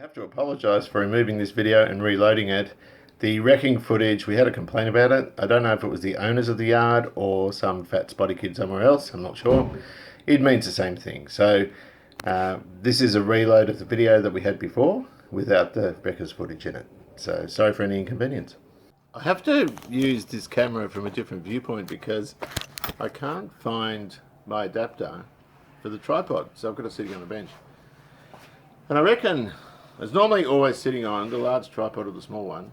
have to apologise for removing this video and reloading it. The wrecking footage, we had a complaint about it. I don't know if it was the owners of the yard or some fat spotty kid somewhere else, I'm not sure. It means the same thing. So this is a reload of the video that we had before without the wreckers footage in it. So sorry for any inconvenience. I have to use this camera from a different viewpoint because I can't find my adapter for the tripod, so I've got it sitting on the bench. And I reckon it's normally always sitting on the large tripod or the small one.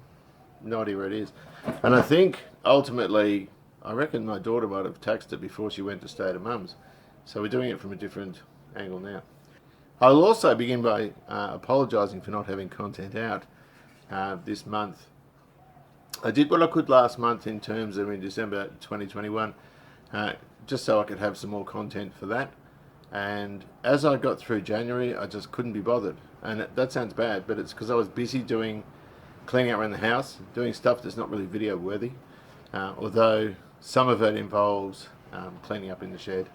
No idea where it is. And I think ultimately, I reckon my daughter might have taxed it before she went to stay at her mum's. So we're doing it from a different angle now. I'll also begin by apologising for not having content out this month. I did what I could last month in terms of in December 2021, just so I could have some more content for that. And as I got through January, I just couldn't be bothered. And that sounds bad, but it's because I was busy cleaning out around the house, doing stuff that's not really video worthy, although some of it involves cleaning up in the shed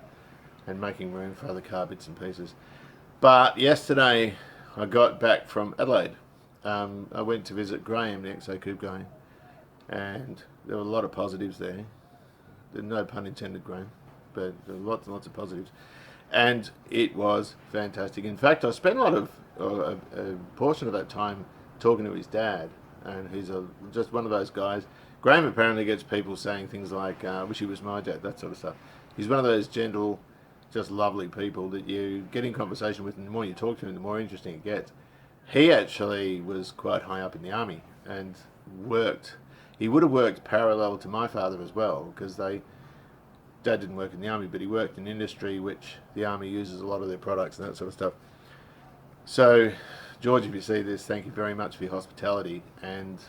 and making room for other car bits and pieces. But yesterday I got back from Adelaide. I went to visit Graham, the xacoupeguy, and there were a lot of positives there. No pun intended, Graham, but there were lots and lots of positives. And it was fantastic. In fact, I spent a portion of that time talking to his dad, and he's just one of those guys. Graham apparently gets people saying things like, I wish he was my dad, that sort of stuff. He's one of those gentle, just lovely people that you get in conversation with, and the more you talk to him, the more interesting it gets. He actually was quite high up in the army and he would have worked parallel to my father as well, because Dad didn't work in the army, but he worked in industry, which the army uses a lot of their products and that sort of stuff. So, George, if you see this, thank you very much for your hospitality, and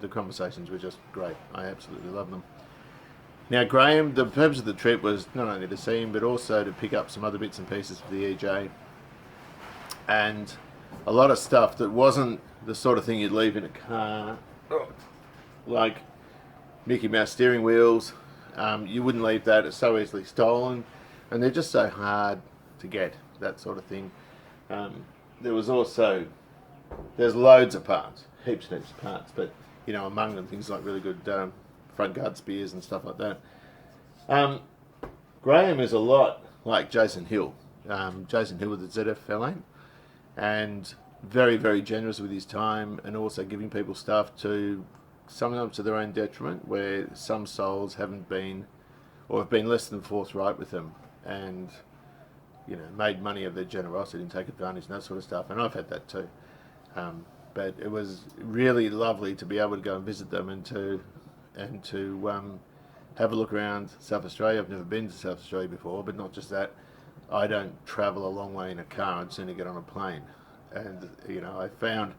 the conversations were just great. I absolutely love them. Now, Graham, the purpose of the trip was not only to see him, but also to pick up some other bits and pieces for the EJ, and a lot of stuff that wasn't the sort of thing you'd leave in a car, like Mickey Mouse steering wheels. You wouldn't leave that, it's so easily stolen, and they're just so hard to get, that sort of thing. There's loads of parts, heaps and heaps of parts, but you know, among them things like really good front guard spears and stuff like that. Graham is a lot like Jason Hill with the ZF Fairlane, and very, very generous with his time, and also giving people stuff to sometimes to their own detriment, where some souls haven't been or have been less than forthright with them, and you know, made money of their generosity and take advantage and that sort of stuff. And I've had that too, but it was really lovely to be able to go and visit them and to have a look around South Australia. I've never been to South Australia before, but not just that, I don't travel a long way in a car. I'd sooner get on a plane, and you know, I found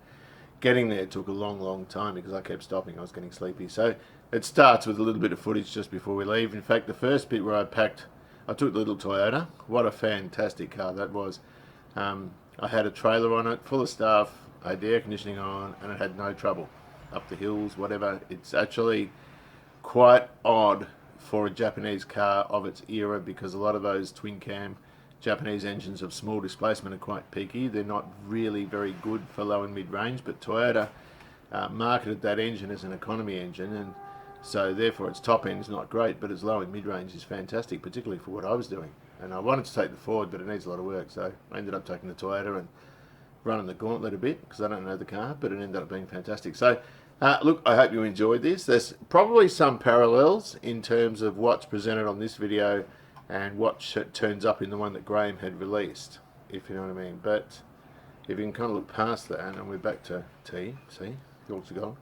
getting there took a long time because I kept stopping. I was getting sleepy. So it starts with a little bit of footage just before we leave. In fact, the first bit where I took the little Toyota. What a fantastic car that was. I had a trailer on it full of stuff. I had the air conditioning on, and it had no trouble up the hills, whatever. It's actually quite odd for a Japanese car of its era, because a lot of those twin cam Japanese engines of small displacement are quite peaky. They're not really very good for low and mid range, but Toyota marketed that engine as an economy engine, and so therefore its top end is not great, but its low and mid range is fantastic, particularly for what I was doing. And I wanted to take the Ford, but it needs a lot of work, so I ended up taking the Toyota and running the gauntlet a bit, because I don't know the car, but it ended up being fantastic. So look, I hope you enjoyed this. There's probably some parallels in terms of what's presented on this video and what turns up in the one that Graham had released, if you know what I mean. But if you can kind of look past that, and we're back to T, see, dogs are gone.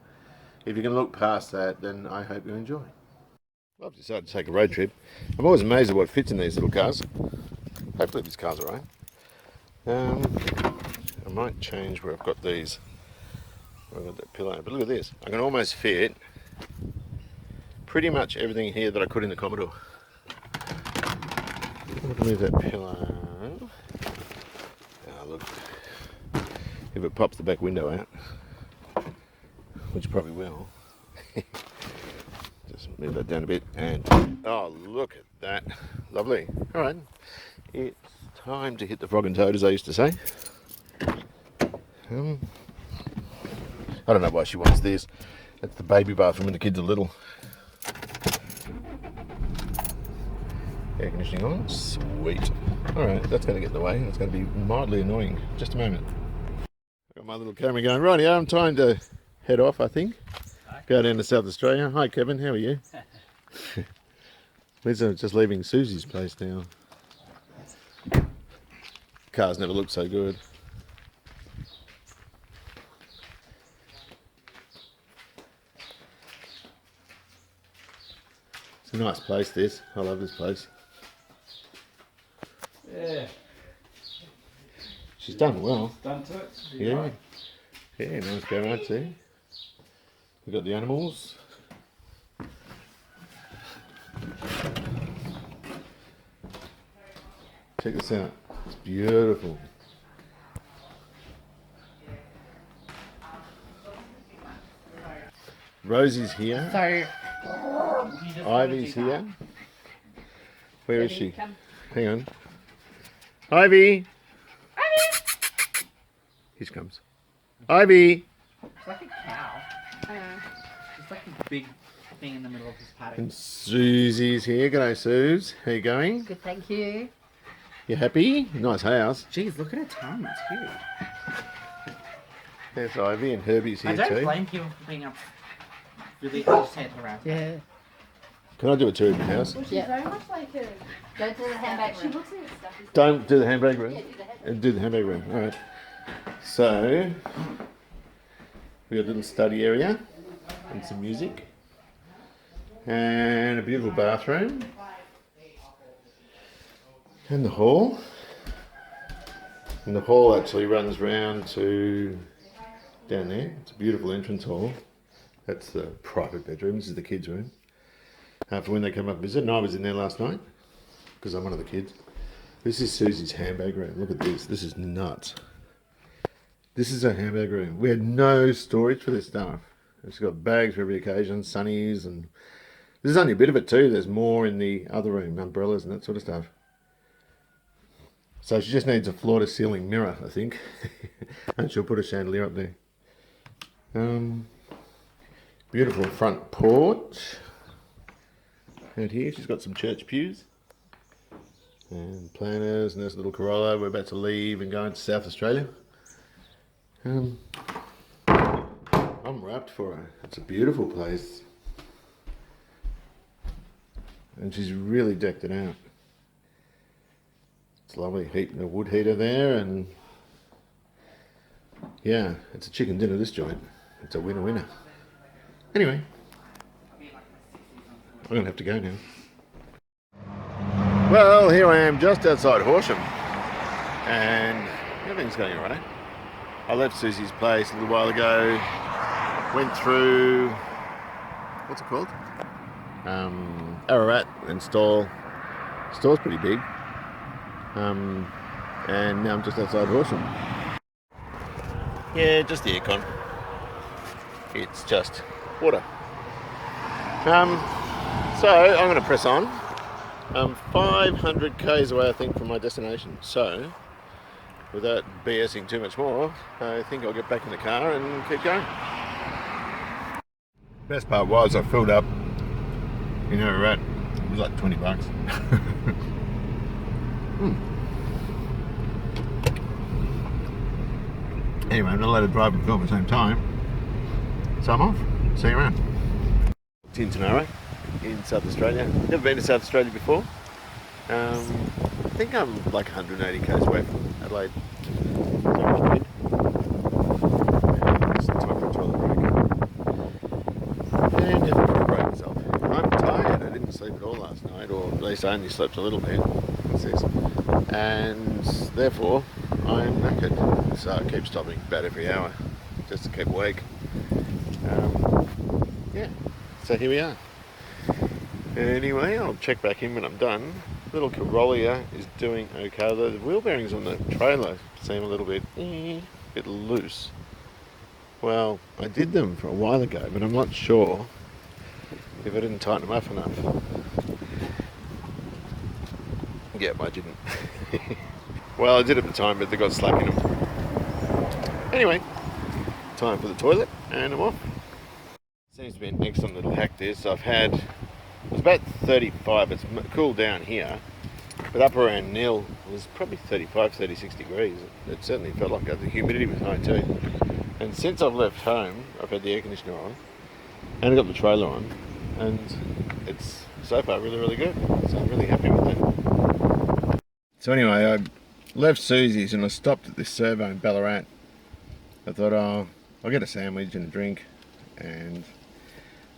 If you can look past that, then I hope you enjoy. Well, I've decided to take a road trip. I'm always amazed at what fits in these little cars. Hopefully this car's alright. I might change where I've got these. I've got that pillow, but look at this. I can almost fit pretty much everything here that I could in the Commodore. I'm going to move that pillow. Oh, look. If it pops the back window out, which it probably will. Just move that down a bit, and oh, look at that. Lovely. Alright. It's time to hit the frog and toad, as I used to say. I don't know why she wants this. It's the baby bathroom when the kids are little. Air conditioning on. Sweet. Alright, that's going to get in the way. It's going to be mildly annoying. Just a moment. I've got my little camera going. Right, yeah, I'm time to head off, I think. Go down to South Australia. Hi, Kevin. How are you? We're just leaving Susie's place now. Cars never look so good. It's a nice place, this. I love this place. Yeah. She's done well. She's done to it. Yeah. Right. Yeah, nice garage there. We've got the animals. Check this out. It's beautiful. Rosie's here. So, Ivy's here. Where is she? Hang on. Ivy! Ivy! Here she comes. Ivy! It's like a cow. I know. It's like a big thing in the middle of this paddock. And Susie's here. G'day, Suze. How you going? Good, thank you. You happy? Nice house. Jeez, look at her tongue. It's huge. There's Ivy and Herbie's here I don't too. blame people for being up really upset around. Yeah. Can I do a tour of your house? Well, she's very much like a... Go to the handbag. She looks at stuff. Don't do the handbag room. Yeah, do the handbag. Do the handbag room. All right. So we got a little study area and some music and a beautiful bathroom and the hall. And the hall actually runs round to down there. It's a beautiful entrance hall. That's the private bedroom. This is the kids' room. For when they come up and visit. And I was in there last night because I'm one of the kids. This is Susie's handbag room. Look at this. This is nuts. This is her handbag room. We had no storage for this stuff. She's got bags for every occasion, sunnies, and this is only a bit of it too. There's more in the other room, umbrellas and that sort of stuff. So she just needs a floor-to-ceiling mirror, I think. And she'll put a chandelier up there. Beautiful front porch. Out here, she's got some church pews. And planners, and there's a little Corolla. We're about to leave and go into South Australia. I'm wrapped for her. It's a beautiful place. And she's really decked it out. It's lovely, heating a wood heater there, and yeah, it's a chicken dinner, this joint. It's a winner. Anyway, I'm going to have to go now. Well, here I am just outside Horsham, and everything's going all right. I left Susie's place a little while ago, went through, what's it called? Ararat and Stall. Stall's pretty big. And now I'm just outside Horsham. Yeah, just the aircon. It's just water. So I'm going to press on. 500 k's away, I think, from my destination. So, without BSing too much more, I think I'll get back in the car and keep going. Best part was I filled up in Ararat. It was like $20. Anyway, I'm not allowed to drive and film at the same time, so I'm off. See you around. Tintinara in South Australia. Never been to South Australia before. I think I'm like 180 k's away from Adelaide. It's time for a toilet break. And have a bit of a break myself. I'm tired. I didn't sleep at all last night, or at least I only slept a little bit. What's this? And therefore, I'm knackered. So I keep stopping about every hour just to keep awake. Yeah, so here we are. Anyway, I'll check back in when I'm done. Little Corolla is doing okay, although the wheel bearings on the trailer seem a little bit loose. Well, I did them for a while ago, but I'm not sure if I didn't tighten them up enough. Yeah, I didn't. Well, I did at the time, but they got slack in them. Anyway, time for the toilet, and I'm off. Seems to be an excellent little hack this. It was about 35, it's cooled down here, but up around nil it was probably 35, 36 degrees. It certainly felt like that. The humidity was high too. And since I've left home, I've had the air conditioner on, and I've got the trailer on, and it's so far really, really good. So I'm really happy with it. So anyway, I left Susie's and I stopped at this servo in Ballarat. I thought, oh, I'll get a sandwich and a drink, and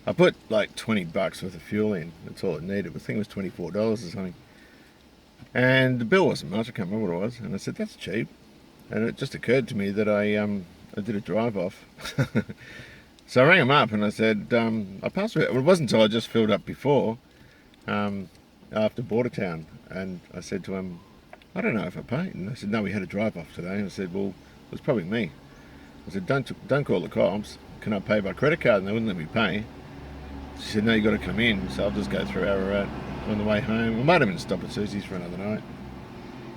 I put like 20 bucks worth of fuel in. That's all it needed. The thing was $24 or something. And the bill wasn't much, I can't remember what it was. And I said, that's cheap. And it just occurred to me that I did a drive off. So I rang him up and I said, I passed it. Well, it wasn't until I just filled up before, after Bordertown. And I said to him, I don't know if I paid. And I said, no, we had a drive off today. And I said, well, it was probably me. I said, don't call the cops. Can I pay by credit card? And they wouldn't let me pay. She said, no, you got to come in. So I'll just go through Ararat on the way home. I might even stop at Susie's for another night.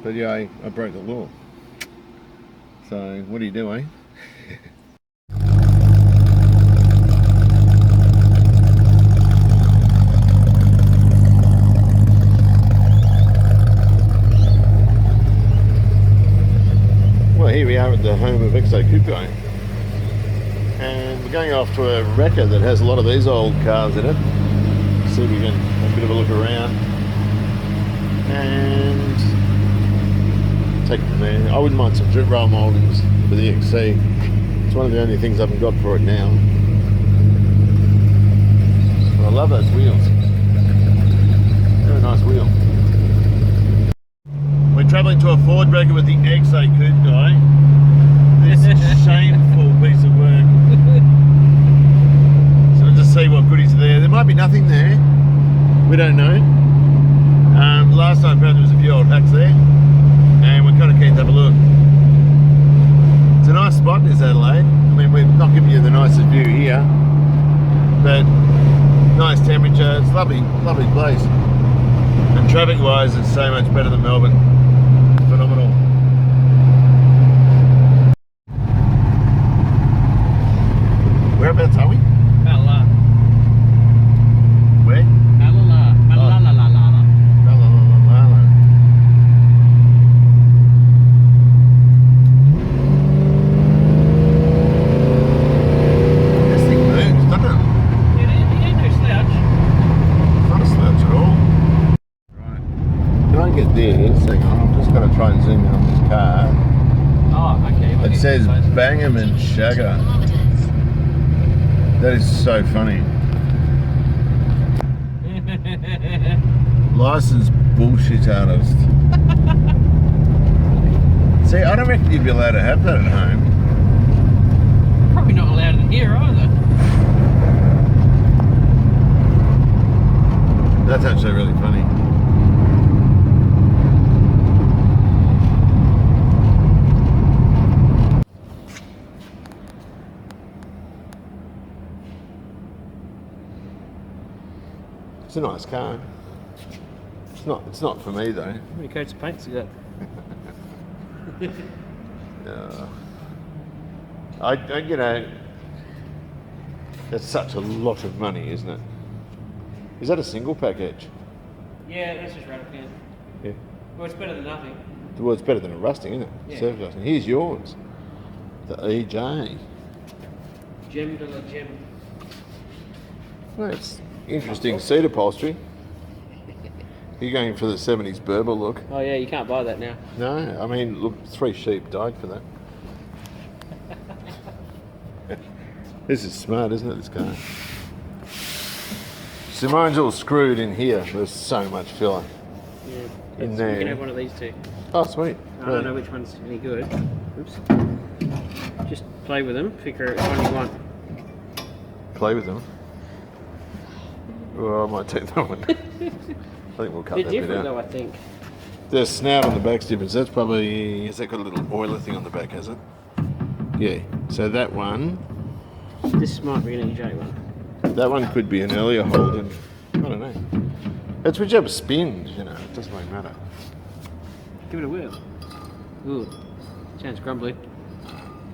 But yeah, I broke the law. So what do you do, eh? Well, here we are at the home of xacoupeguy. And we're going off to a wrecker that has a lot of these old cars in it. See if we can have a bit of a look around and take it from there. I wouldn't mind some drip rail mouldings for the XC. It's one of the only things I haven't got for it now. But I love those wheels. Very nice wheel. We're travelling to a Ford wrecker with the xacoupeguy. This shameful piece of work. So we'll just see what goodies are there. There might be nothing there. We don't know. Last time I found there was a few old hacks there, and we're kind of keen to have a look. It's a nice spot, this Adelaide. I mean, we're not giving you the nicest view here, but nice temperature. It's a lovely, lovely place. And traffic-wise, it's so much better than Melbourne. Phenomenal. Whereabouts are we? Bella. Where? Bella. Bella. This thing moves, doesn't it? It ain't no slouch. It's not a slouch at all. Right. Can I get this? Hang on, I'm just going to try and zoom in on this car. Oh, okay. It says Bangham and Shagger. That is so funny. Licensed bullshit artist. See, I don't reckon you'd be allowed to have that at home. Probably not allowed in here either. That's actually really funny. It's a nice car. It's not for me though. How many coats of paint's you got? You know, that's such a lot of money, isn't it? Is that a single package? Yeah, that's just right up here. Yeah. Well, it's better than nothing. Well, it's better than a rusting, isn't it? Yeah. Service rusting. Here's yours. The EJ. Gem de la gem. Well, it's interesting seat upholstery. You're going for the 70s Berber look. Oh yeah, you can't buy that now. No, I mean, look, 3 sheep died for that. This is smart, isn't it, this car? So mine's all screwed in here. There's so much filler Yeah. in You there. can have one of these two. Oh, sweet. I don't know which one's any good. Oops. Just play with them, figure out which one you want. Play with them. Well, I might take that one. I think we'll cut They're that bit different out. though, I think. The snout on the back's different. So that's probably, has that got a little oiler thing on the back, has it? Yeah. So that one This might be an EJ one. That one could be an earlier Holden. I don't know. It's whichever spins, you know. It doesn't really matter. Give it a whirl. Ooh, sounds grumbly.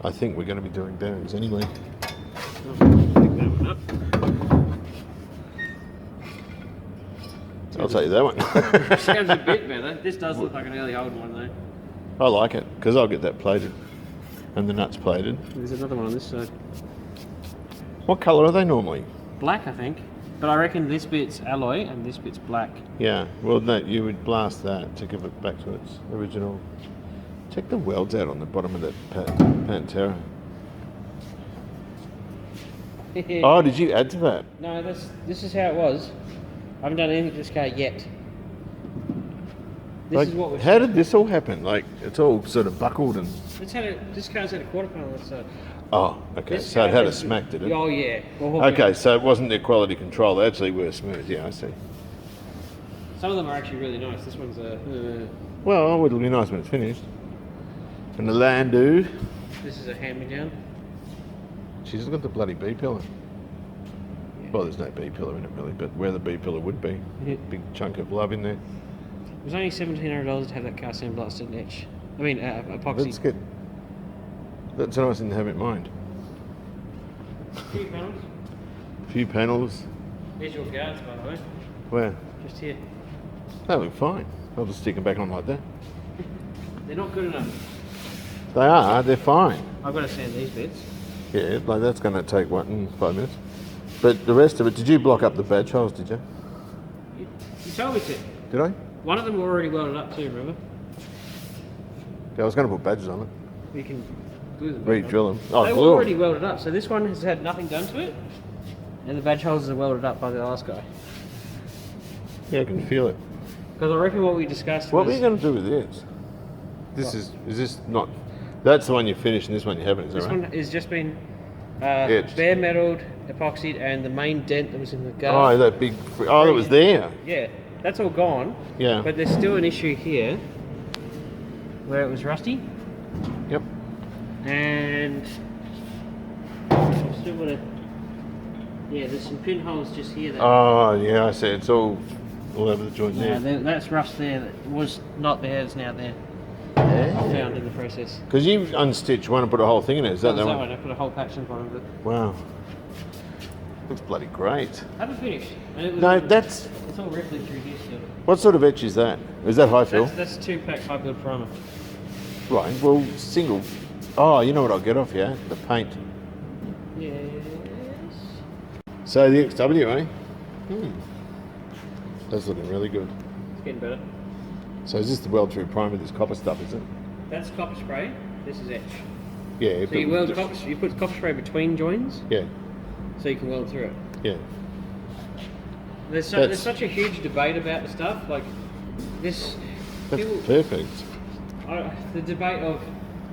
I think we're going to be doing bearings anyway. Pick that one up. I'll tell you that one. Sounds a bit better. This does look like an early Holden one though. I like it because I'll get that plated and the nuts plated. There's another one on this side. What colour are they normally? Black, I think. But I reckon this bit's alloy and this bit's black. Yeah, well, no, you would blast that to give it back to its original. Check the welds out on the bottom of that Pantera. Oh, did you add to that? No, this is how it was. I haven't done anything to this car yet. This is what we're... How did this all happen? Like, it's all sort of buckled and... This car's had a quarter panel on the side. Oh, okay, so it had a smack, did it? Oh, yeah. Okay, so it wasn't their quality control, they actually were smooth, yeah, I see. Some of them are actually really nice. This one's a... Well, it'll be nice when it's finished. And the Landau. This is a hand-me-down. She's got the bloody B-pillar. Yeah. Well, there's no B-pillar in it really, but where the B-pillar would be. Yeah. Big chunk of love in there. It was only $1,700 to have that car sandblasted and etched. I mean, epoxy. That's good. That's a nice thing to have in mind. Few panels. Few panels. Here's your guards, by the way. Where? Just here. They look fine. I'll just stick them back on like that. They're not good enough. They are, they're fine. I've got to sand these bits. Yeah, like that's going to take, 5 minutes? But the rest of it, did you block up the badge holes, did you? You told me to. Did I? One of them were already welded up too, remember? Yeah, I was going to put badges on it. You can glue them. Re-drill them. Oh, They were glue 'em. already welded up, so this one has had nothing done to it. And the badge holes are welded up by the last guy. Yeah, I can feel it. Because I reckon what we discussed What was... were you going to do with this? Is this not... That's the one you finished and this one you haven't, is that This right? one has just been Etched. bare metalled, epoxied, and the main dent that was in the Oh, guard. that big... Oh, that was there. Yeah, that's all gone. Yeah. But there's still an issue here where it was rusty, Yep. and I've still got a... Yeah, there's some pinholes just here. That, Oh, yeah, I see. It's all over the joint yeah, there. that's rust there that was not there, it's now there. I found in the process. Because you unstitched one and put a whole thing in it. Is that That the was that one? one. I put a whole patch in front of it. Wow. Looks bloody great. Haven't finished. And it was No, that's... It's all rippling through here still. What sort of etch is that? Is that high fill? That's 2-pack high build primer. Right, well, single... Oh, you know what I'll get off, yeah? The paint. Yes. So the XW, eh? That's looking really good. It's getting better. So is this the weld through primer, this copper stuff, is it? That's copper spray. This is etch. Yeah. So you weld copper. You put copper spray between joins, Yeah, so you can weld through it. yeah. There's such a huge debate about the stuff. Like this, That's people, perfect. the debate of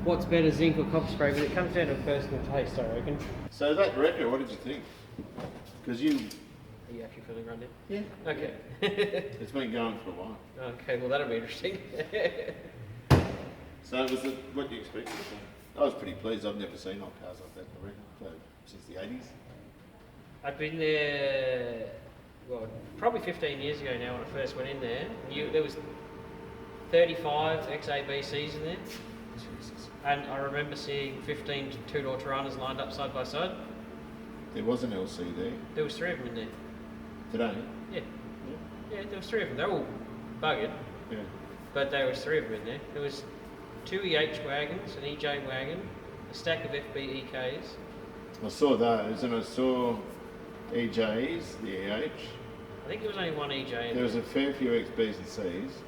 what's better, zinc or copper spray, but it comes down to personal taste, I reckon. So that wrecker, what did you think? Because you... Are you actually feeling run down? Yeah. Okay. It's been going for a while. Okay, well that'll be interesting. So was it what you expected? I was pretty pleased. I've never seen old cars like that, I reckon, since the 80s. I've been there, well, probably 15 years ago now when I first went in there. There was 35 XABCs in there. Jesus. And I remember seeing 15 two-door Tiranas lined up side by side. There was an LC there. There was 3 of them in there. Today? Yeah. Yeah, there was 3 of them. They're all buggered, Yeah. but there was 3 of them in there. There was 2 EH wagons, an EJ wagon, a stack of FBEKs. I saw those and I saw EJs, the EH. I think there was only 1 EJ in There was a fair few XBs and Cs.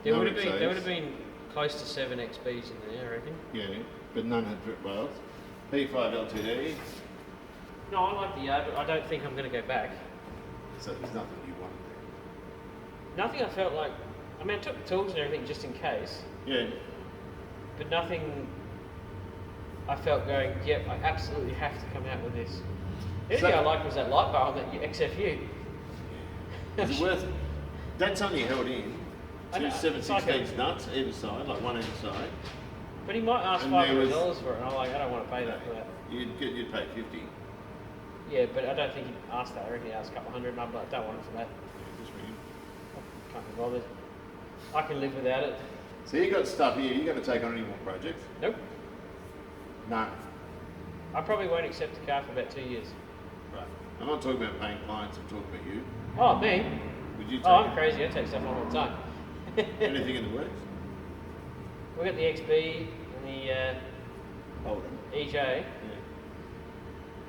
There No would have been. XAs. There would have been close to 7 XBs in there, I reckon. Yeah, but none had drip rails. P5 LTD. No, I like the yard, but I don't think I'm going to go back. So there's nothing you wanted Nothing I felt like. I mean, I took the tools and everything just in case, there. Yeah. but nothing. I felt going, yep, I absolutely have to come out with this. The only thing I liked was that light bar on that XFU. Is it worth it? That's only held in. I know, 2 it's like 7/16 nuts either side, like one either side. But he might ask And there $500 was- for it, and I'm like, I don't want to pay that for that. You'd pay 50. Yeah, but I don't think he'd ask that. I reckon he'd ask a couple hundred, and I'm like, don't want it for that. Just for you. Can't be bothered. I can live without it. So you got stuff here. You got to take on any more projects? Nope. No. I probably won't accept the car for about 2 years. Right. I'm not talking about paying clients, I'm talking about you. Oh, me? Would you take Oh, I'm crazy. I take stuff on all the time. anything in the works? We've got the XB and the Holden. EJ. Yeah.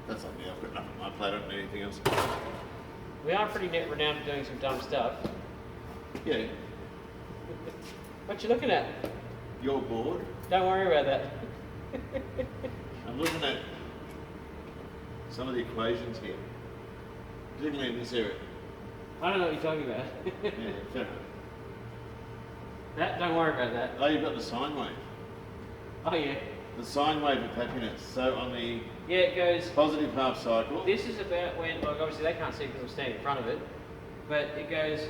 That's like me, I've got nothing on my plate, I don't need anything else. We are pretty renowned for doing some dumb stuff. Yeah. What you looking at? You're bored? Don't worry about that. I'm looking at some of the equations here. Particularly in this area. I don't know what you're talking about. Yeah, fair enough. Don't worry about that. Oh, you've got the sine wave. Oh yeah. The sine wave of happiness. So on the Yeah, it goes. positive half cycle. This is about when, like, obviously they can't see because I'm standing in front of it, but it goes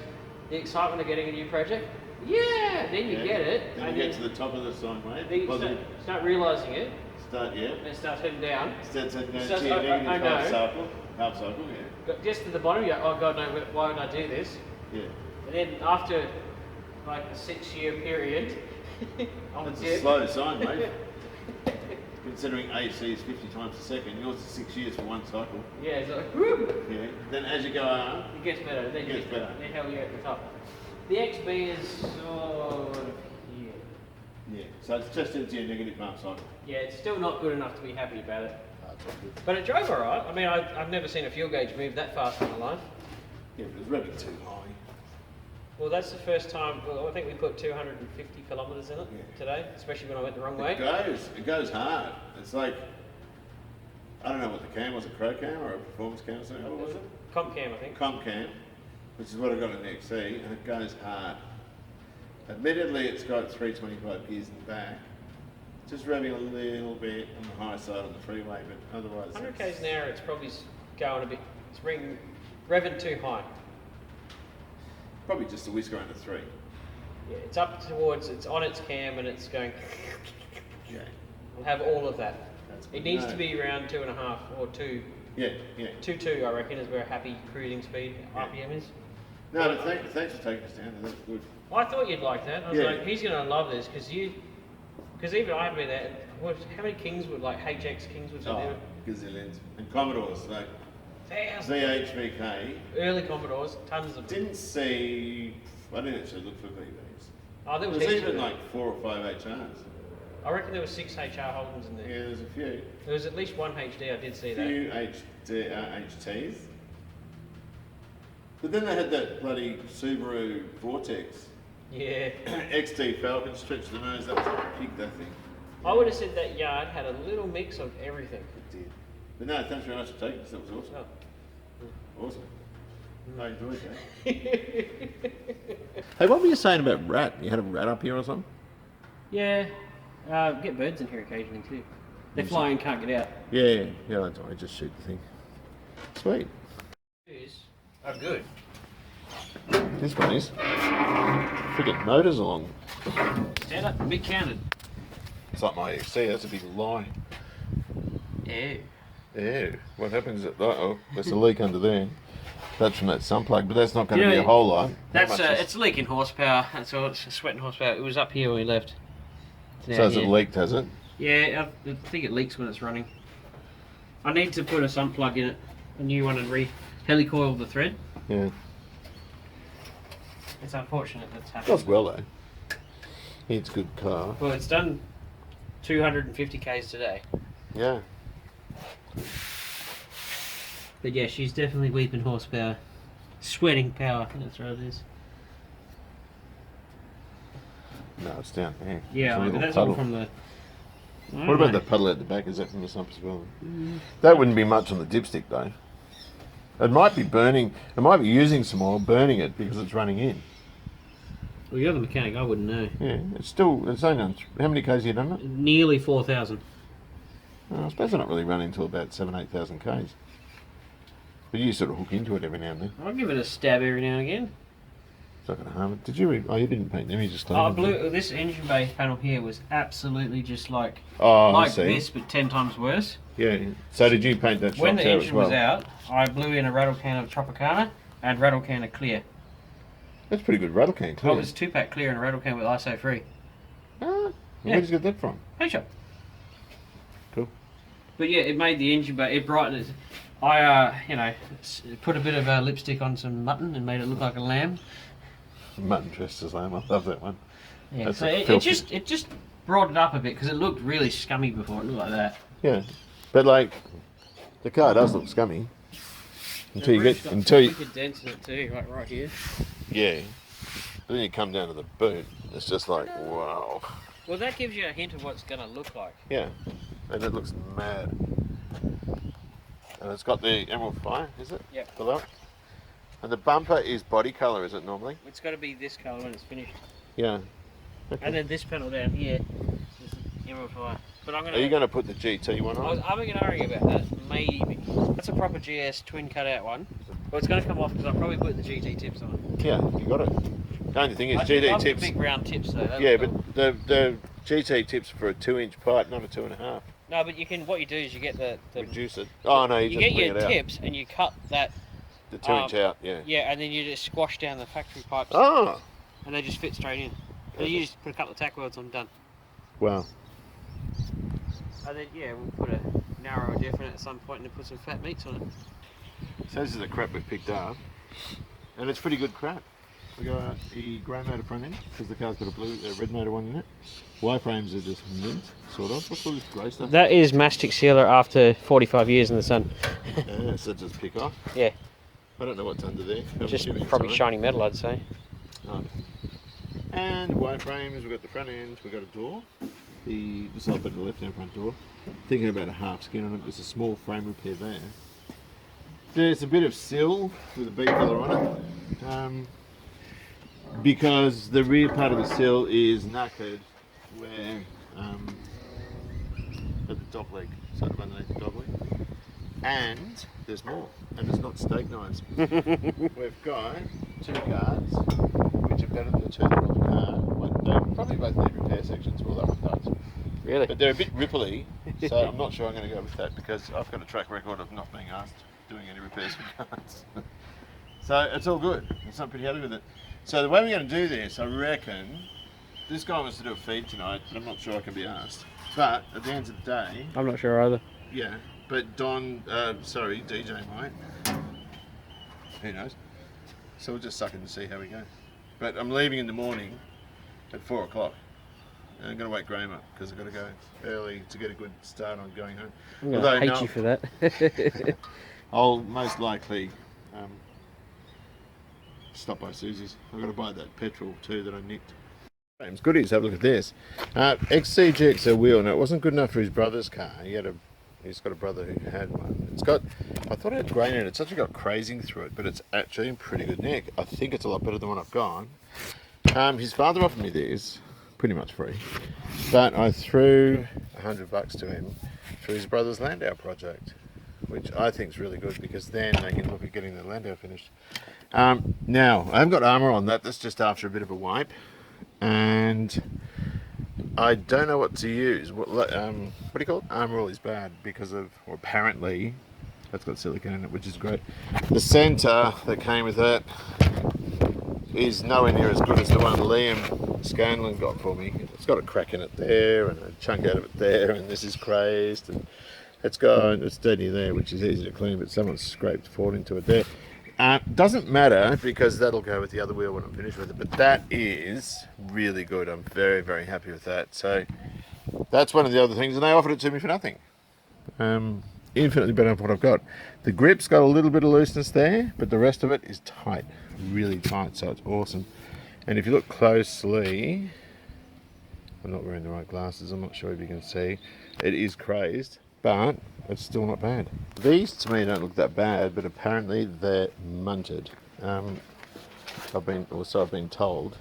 the excitement of getting a new project. Yeah, then you get it. Then and you get to the top of the sine wave. then you Positive. start realising it, Start, yeah. and it starts heading down. Starts heading down Starts- to your I negative know. half cycle. Half cycle, yeah. Got just to the bottom, you go, oh god, no, why would I do this? Yeah. And then after like a 6-year period, on That's the a dip, slow sine wave. Considering AC is 50 times a second, yours is 6 years for one cycle. yeah, it's like, whoop, Yeah. Then as you go up, it gets better. Then It gets better. Then hell yeah, at the top. The XB is sort of here. yeah. So it's just into your negative half cycle. Yeah, it's still not good enough to be happy about it. That's all good. But it drove alright. I mean, I've never seen a fuel gauge move that fast in my life. Yeah, but it was revving too high. Well, that's the first time. Well, I think we put 250 kilometres in it today, especially when I went the wrong way. It goes hard. It's like, I don't know what the cam was, a Pro Cam or a performance cam or something. What was it? Comp cam, I think. Comp cam, which is what I got in the XC, and it goes hard. Admittedly, it's got 325 gears in the back. Just revving a little bit on the high side on the freeway, but otherwise. 100 k's an hour, it's probably going a bit. It's revving too high. Probably just a whisker under 3. Yeah, it's up towards. It's on its cam and it's going. Yeah. We'll have all of that. That's good It needs to to know. be around 2.5 or 2. Yeah, yeah. 2.2, I reckon, is where a happy cruising speed RPM is. No, but thanks for taking us down. That's good. I thought you'd like that. I was Yeah. like, he's going to love this because even I haven't been there. How many Kingswood, like HX Kingswoods are there? Gazillions. And Commodores, like Thousands. VHVK. Early Commodores, tons of them. Didn't see, I didn't actually look for VVs. Oh, there was There's heaps even of them. like 4 or 5 HRs. I reckon there was 6 HR Holdens in there. Yeah, there's a few. There was at least one HD, I did see A that. few HTs. But then they had that bloody Subaru Vortex. Yeah. XT Falcon, stretch the nose, that was a pig, that thing. I would have said that yard had a little mix of everything. It did. But no, thanks very much for taking us, that was awesome. Oh. Awesome. I enjoyed that. Hey, what were you saying about rat? You had a rat up here or something? Yeah. Get birds in here occasionally too. They fly and can't get out. Yeah, that's all right, just shoot the thing. Sweet. Are good. This one is. Friggin' motor's along. Stand up and be counted. It's like my XC, that's a big lie. Yeah. Yeah, what happens at that? Oh, there's a leak under there. That's from that sun plug, but that's not going to You be know, a whole lot. That's it's leaking horsepower. That's all. It's sweating horsepower. It was up here when we left. It's So down has it here. leaked, has it? Yeah, I think it leaks when it's running. I need to put a sun plug in it, a new one, and helicoil the thread. Yeah. It's unfortunate that's happened. Does well though. It's a good car. Well, it's done 250 k's today. Yeah. But yeah, she's definitely weeping horsepower, sweating power. That's what it is. No, it's down there. Yeah, It's a little that's puddle. all from the. What about the puddle at the back? Is that from the sump as well? That wouldn't be much on the dipstick though. It might be burning. It might be using some oil, burning it because it's running in. Well, you're the mechanic. I wouldn't know. Yeah, it's still. It's only on. How many k's have you done it? Nearly 4,000. I suppose they're not really running until about 7,000-8,000 k's. But you sort of hook into it every now and then. I'll give it a stab every now and again. It's not going to harm it. Did you? Oh, you didn't paint them. You just cleaned Oh, them. this engine bay panel here was absolutely just like Oh, I like see. this, but 10 times worse. Yeah. So did you paint that When shop the there as engine well? was out, I blew in a rattle can of Tropicana and rattle can of Clear. That's pretty good rattle can, too. Oh, it was 2-pack Clear and a rattle can with ISO free. Ah, Yeah. where did you get that from? Hey, shop. Cool. But yeah, it made the engine, but it brightened it. I, put a bit of lipstick on some mutton and made it look like a lamb. Mutton dressed as lamb. I love that one. Yeah, That's so a it filthy- just brought it up a bit because it looked really scummy before. It looked like that. Yeah, but like the car does look scummy until you get until you. Wicked dents in it too, like right here. Yeah. But then you come down to the boot. It's just like wow. Well, that gives you a hint of what it's going to look like. Yeah, and it looks mad. And it's got the emerald fire, is it? Yep. Below it. And the bumper is body colour, is it normally? It's got to be this colour when it's finished. Yeah. Okay. And then this panel down here is emerald fire. But I'm going Are you going to put the GT one I on? was arguing about that. Maybe that's a proper GS twin cutout one. Well, it's going to come off because I'll probably put the GT tips on. Yeah, you got it. The only thing is I GT love the tips. big round tips though. That Yeah, looks but cool. the GT tips for a 2-inch pipe, not a 2.5. No, but you can. What you do is you get the Reduce it. Oh no, you you just get bring your it out. tips and you cut that. The 2-inch out, yeah. Yeah, and then you just squash down the factory pipes, Oh, and they just fit straight in. And you just put a couple of tack welds on, done. wow. And then yeah, we'll put a narrower diff in it at some point and then put some fat meats on it. So this is the crap we've picked up, and it's pretty good crap. We got the grey motor front end because the car's got a red motor one in it. Y-frames are just mint, sort of. What's all this grey stuff? That is mastic sealer after 45 years in the sun. Yeah, so just pick off. Yeah. I don't know what's under there. I'm Just assuming it's probably iron. shiny metal, I'd say. Okay. And Y-frames, we've got the front end, we've got a door. This is up at the left-hand front door. Thinking about a half skin on it. There's a small frame repair there. There's a bit of sill with a B colour on it. Because the rear part of the sill is knackered where at the dog leg, sort of underneath the dog leg. And there's more, and it's not steak knives. We've got 2 guards, which are better than the 2 that are on the car. They probably both need repair sections, well that one does. Really? But they're a bit ripply, so I'm not sure I'm going to go with that because I've got a track record of not being asked doing any repairs for cars. So it's all good. I'm pretty happy with it. So the way we're going to do this, I reckon, this guy wants to do a feed tonight, but I'm not sure I can be asked. But at the end of the day, I'm not sure either. yeah, but DJ might. Who knows? So we'll just suck it and see how we go. But I'm leaving in the morning at 4 o'clock. And I'm going to wake Graham up because I've got to go early to get a good start on going home. I'm going to hate you for that. I'll most likely stop by Susie's. I've got to buy that petrol too that I nicked. James, goodies, have a look at this. XCGXL wheel. Now it wasn't good enough for his brother's car. He's got a brother who had one. I thought it had grain in it. It's actually got crazing through it, but it's actually in pretty good nick. I think it's a lot better than what I've got. His father offered me this, pretty much free, but I threw $100 to him for his brother's Landau project, which I think is really good because then they can look at getting the Landau finished. Now, I haven't got armour on that. That's just after a bit of a wipe, and I don't know what to use. What do you call it? Armour All is bad because of, or apparently, that's got silicone in it, which is great. The centre that came with that is nowhere near as good as the one Liam Scanlon got for me. It's got a crack in it there and a chunk out of it there, and this is crazed, and it's dirty there, which is easy to clean, but someone's scraped forward into it there. Doesn't matter because that'll go with the other wheel when I'm finished with it, but that is really good. I'm very, very happy with that. So that's one of the other things, and they offered it to me for nothing. Infinitely better than what I've got. The grip's got a little bit of looseness there, but the rest of it is tight, really tight, so it's awesome. And if you look closely, I'm not wearing the right glasses, I'm not sure if you can see, it is crazed, but it's still not bad. These to me don't look that bad, but apparently they're munted. I've been told.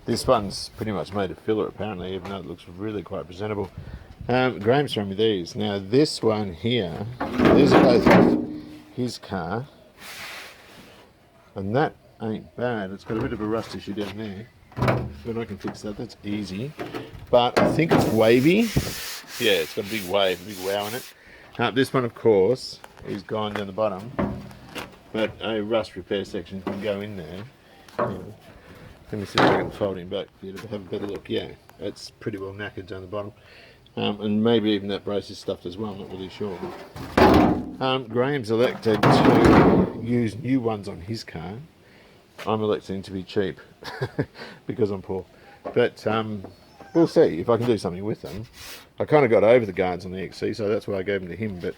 This one's pretty much made of filler apparently, even though it looks really quite presentable. Graham's showing me these. Now this one here, these are both off his car, and that ain't bad. It's got a bit of a rust issue down there, but I can fix that, that's easy. But I think it's wavy. Yeah, it's got a big wave, a big wow in it. This one of course is gone down the bottom, but a rust repair section can go in there. Let me see if I can fold him back for you to have a better look. Yeah, it's pretty well knackered down the bottom. And maybe even that brace is stuffed as well, I'm not really sure. Graham's elected to use new ones on his car. I'm electing to be cheap because I'm poor. But we'll see if I can do something with them. I kind of got over the guards on the XC, so that's why I gave them to him. But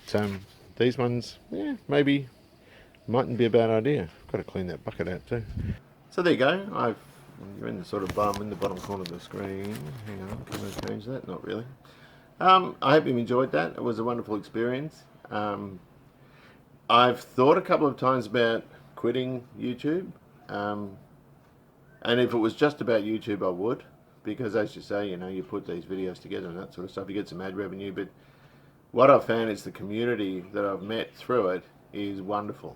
these ones, yeah, maybe mightn't be a bad idea. I've got to clean that bucket out too. So there you go. You're in the sort of in the bottom corner of the screen. Hang on, can I change that? Not really. I hope you enjoyed that. It was a wonderful experience. I've thought a couple of times about quitting YouTube. And if it was just about YouTube, I would. Because as you say, you put these videos together and that sort of stuff, you get some ad revenue. But what I've found is the community that I've met through it is wonderful.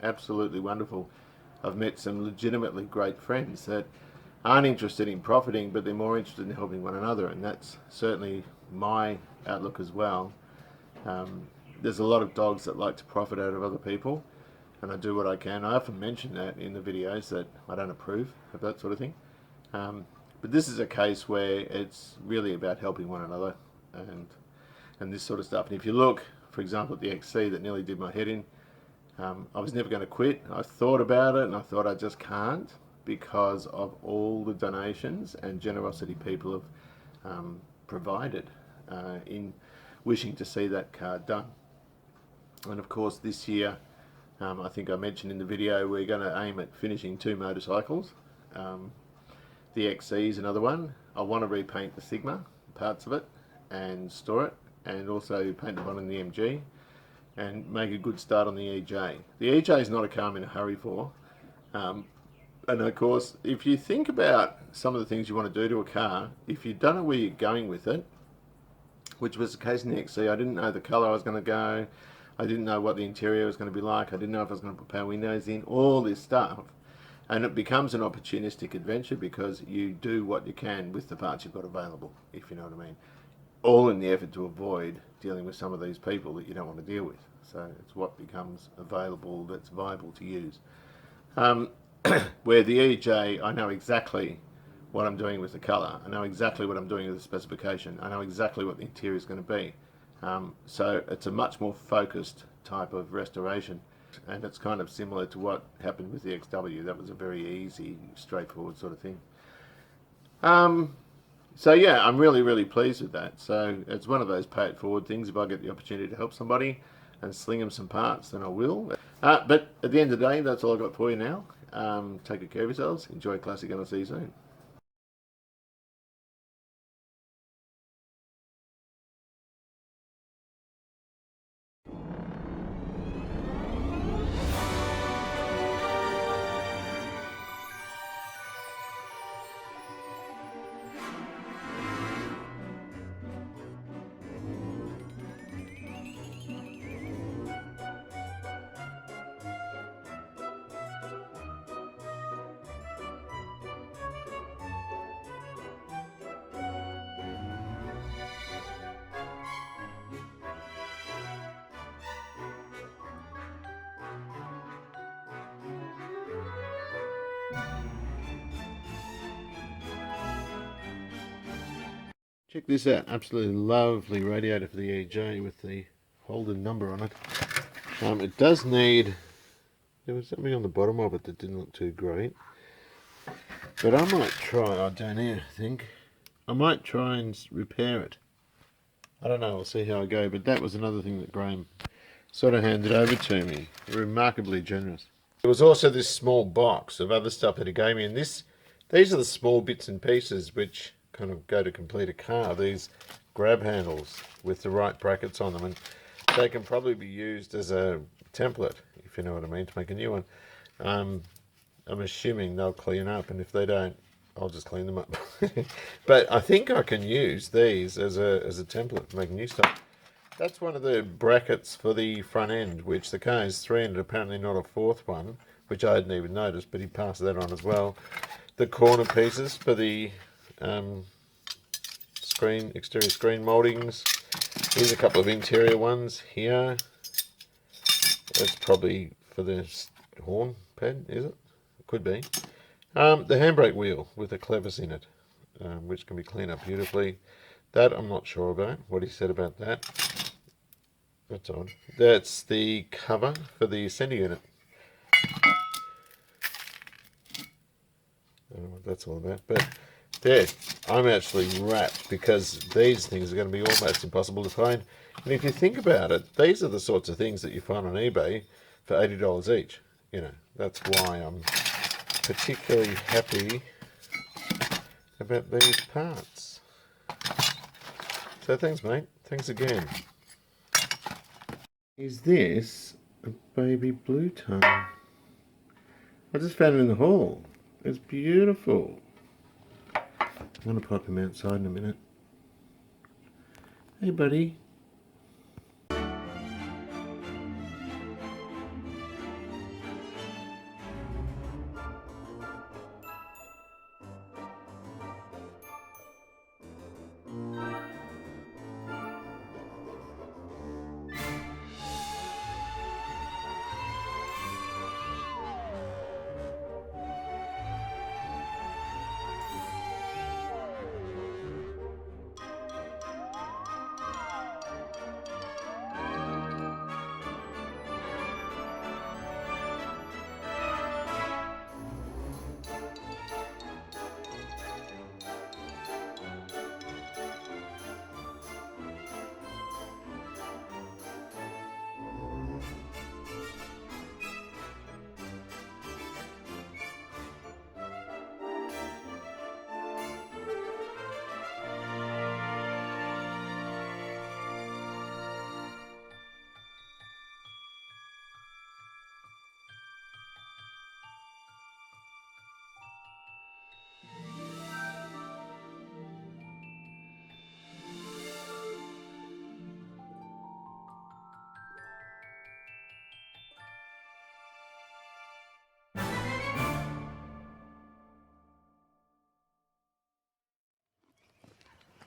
Absolutely wonderful. I've met some legitimately great friends that aren't interested in profiting, but they're more interested in helping one another, and that's certainly my outlook as well. There's a lot of dogs that like to profit out of other people, and I do what I can. I often mention that in the videos that I don't approve of that sort of thing. But this is a case where it's really about helping one another and this sort of stuff. And if you look, for example, at the XC that nearly did my head in, I was never going to quit. I thought about it and I thought I just can't, because of all the donations and generosity people have provided in wishing to see that car done. And of course this year, I think I mentioned in the video, we're going to aim at finishing 2 motorcycles. The XC is another one. I want to repaint the Sigma, parts of it, and store it, and also paint the bonnet in the MG, and make a good start on the EJ. The EJ is not a car I'm in a hurry for. And of course, if you think about some of the things you want to do to a car, if you don't know where you're going with it, which was the case in the XC, I didn't know the colour I was going to go, I didn't know what the interior was going to be like, I didn't know if I was going to put power windows in, all this stuff. And it becomes an opportunistic adventure because you do what you can with the parts you've got available, if you know what I mean. All in the effort to avoid dealing with some of these people that you don't want to deal with. So it's what becomes available that's viable to use. Where the EJ, I know exactly what I'm doing with the colour. I know exactly what I'm doing with the specification. I know exactly what the interior is going to be. So it's a much more focused type of restoration. And it's kind of similar to what happened with the XW. That was a very easy, straightforward sort of thing. So yeah, I'm really, really pleased with that. So it's one of those pay it forward things. If I get the opportunity to help somebody and sling them some parts, then I will. But at the end of the day, that's all I've got for you now. Take good care of yourselves. Enjoy Classic, and I'll see you soon. Check this out, absolutely lovely radiator for the EJ with the Holden number on it. It does need, there was something on the bottom of it that didn't look too great. But I might try, down here I think, I might try and repair it. I don't know, I'll see how I go, but that was another thing that Graham sort of handed over to me. Remarkably generous. There was also this small box of other stuff that he gave me, and these are the small bits and pieces which kind of go to complete a car. These grab handles with the right brackets on them, and they can probably be used as a template, if you know what I mean, to make a new one. I'm assuming they'll clean up, and if they don't, I'll just clean them up. But I think I can use these as a template to make new stuff. That's one of the brackets for the front end, which the car is 3 and apparently not a 4th one, which I hadn't even noticed, but he passed that on as well. The corner pieces for the exterior screen mouldings. Here's a couple of interior ones here. That's probably for the horn pad, is it? Could be. The handbrake wheel with a clevis in it, which can be cleaned up beautifully. That I'm not sure about, what he said about that. That's odd. That's the cover for the sender unit. I don't know what that's all about, but there, I'm actually wrapped because these things are going to be almost impossible to find. And if you think about it, these are the sorts of things that you find on eBay for $80 each. You know, that's why I'm particularly happy about these parts. So thanks, mate. Thanks again. Is this a baby blue tongue? I just found it in the hall. It's beautiful. I'm going to pop him outside in a minute. Hey, buddy.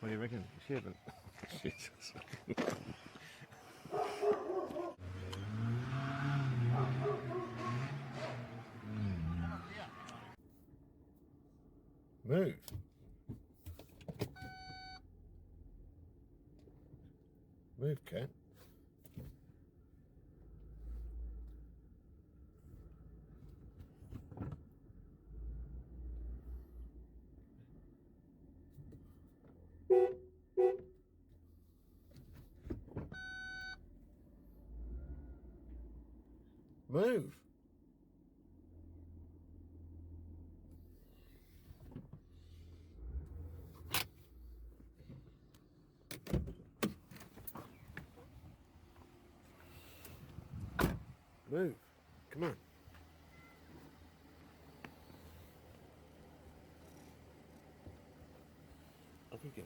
What do you reckon? She haven't. Jesus. Move. Move, cat. Move. Move. Come on. Off you go.